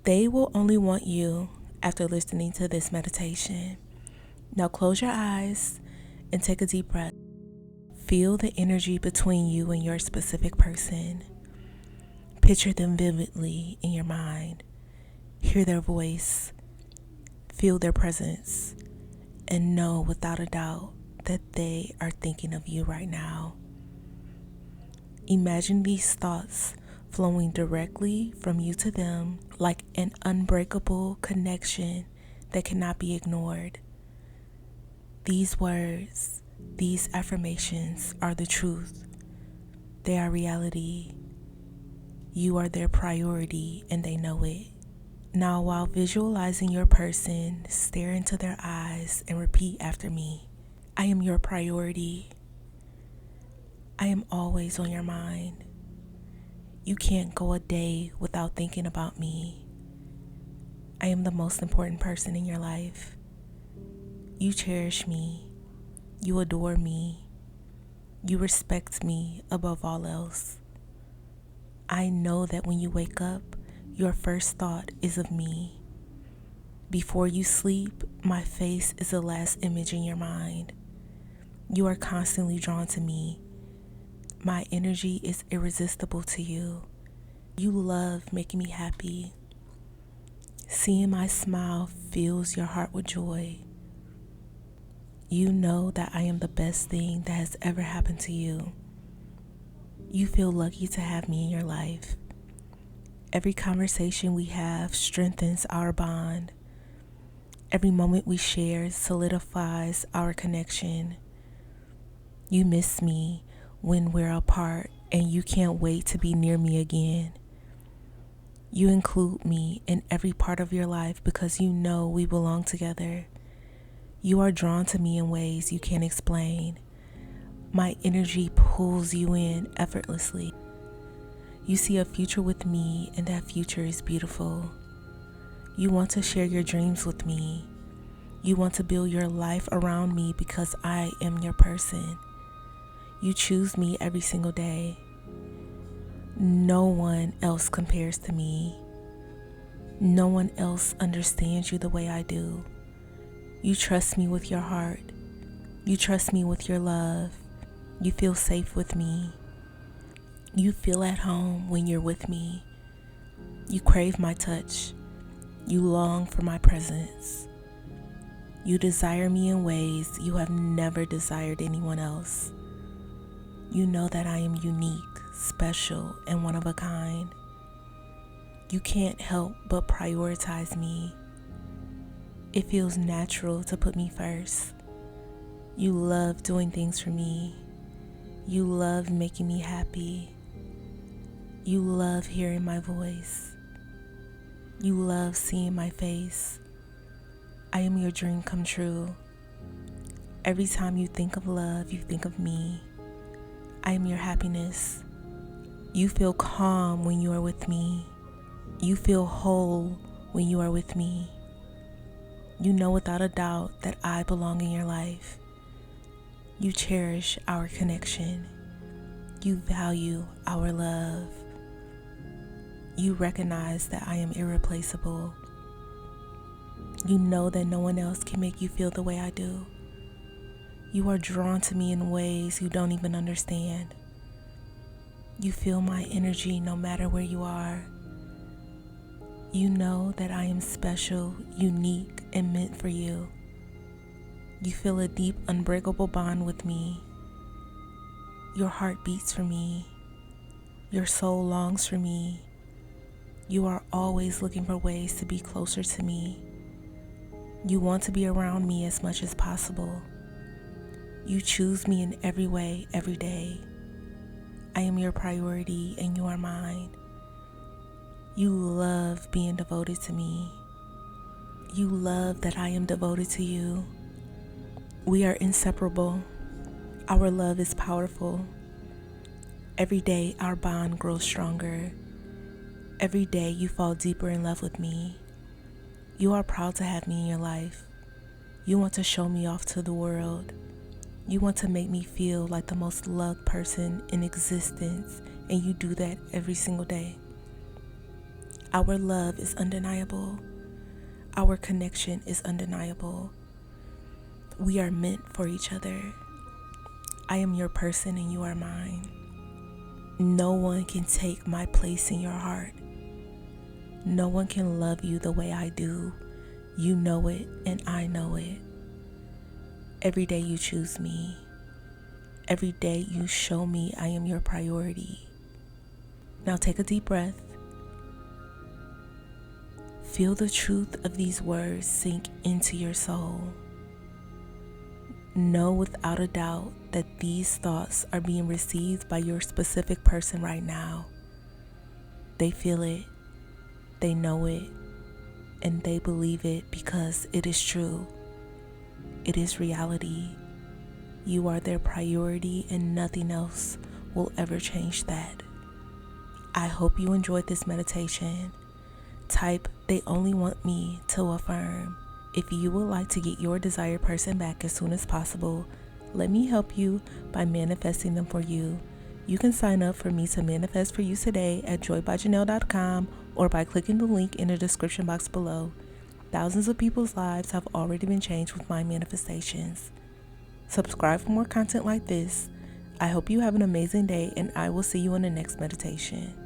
They will only want you after listening to this meditation. Now close your eyes and take a deep breath. Feel the energy between you and your specific person. Picture them vividly in your mind. Hear their voice. Feel their presence. And know without a doubt that they are thinking of you right now. Imagine these thoughts flowing directly from you to them like an unbreakable connection that cannot be ignored. These words, these affirmations are the truth. They are reality. You are their priority and they know it. Now, while visualizing your person, stare into their eyes and repeat after me. I am your priority. I am always on your mind. You can't go a day without thinking about me. I am the most important person in your life. You cherish me. You adore me. You respect me above all else. I know that when you wake up, your first thought is of me. Before you sleep, my face is the last image in your mind. You are constantly drawn to me. My energy is irresistible to you. You love making me happy. Seeing my smile fills your heart with joy. You know that I am the best thing that has ever happened to you. You feel lucky to have me in your life. Every conversation we have strengthens our bond. Every moment we share solidifies our connection. You miss me when we're apart and you can't wait to be near me again. You include me in every part of your life because you know we belong together. You are drawn to me in ways you can't explain. My energy pulls you in effortlessly. You see a future with me and that future is beautiful. You want to share your dreams with me. You want to build your life around me because I am your person. You choose me every single day. No one else compares to me. No one else understands you the way I do. You trust me with your heart. You trust me with your love. You feel safe with me. You feel at home when you're with me. You crave my touch. You long for my presence. You desire me in ways you have never desired anyone else. You know that I am unique, special, and one of a kind. You can't help but prioritize me. It feels natural to put me first. You love doing things for me. You love making me happy. You love hearing my voice. You love seeing my face. I am your dream come true. Every time you think of love, you think of me. I am your happiness. You feel calm when you are with me. You feel whole when you are with me. You know without a doubt that I belong in your life. You cherish our connection. You value our love. You recognize that I am irreplaceable. You know that no one else can make you feel the way I do. You are drawn to me in ways you don't even understand. You feel my energy no matter where you are. You know that I am special, unique, and meant for you. You feel a deep, unbreakable bond with me. Your heart beats for me. Your soul longs for me. You are always looking for ways to be closer to me. You want to be around me as much as possible. You choose me in every way, every day. I am your priority and you are mine. You love being devoted to me. You love that I am devoted to you. We are inseparable. Our love is powerful. Every day our bond grows stronger. Every day you fall deeper in love with me. You are proud to have me in your life. You want to show me off to the world. You want to make me feel like the most loved person in existence, and you do that every single day. Our love is undeniable. Our connection is undeniable. We are meant for each other. I am your person and you are mine. No one can take my place in your heart. No one can love you the way I do. You know it and I know it. Every day you choose me. Every day you show me I am your priority. Now take a deep breath. Feel the truth of these words sink into your soul. Know without a doubt that these thoughts are being received by your specific person right now. They feel it, they know it, and they believe it because it is true. It is reality. You are their priority and nothing else will ever change that. I hope you enjoyed this meditation. Type, "They only want me," to affirm. If you would like to get your desired person back as soon as possible, let me help you by manifesting them for you. You can sign up for me to manifest for you today at joybyjanell.com or by clicking the link in the description box below. Thousands of people's lives have already been changed with my manifestations. Subscribe for more content like this. I hope you have an amazing day and I will see you in the next meditation.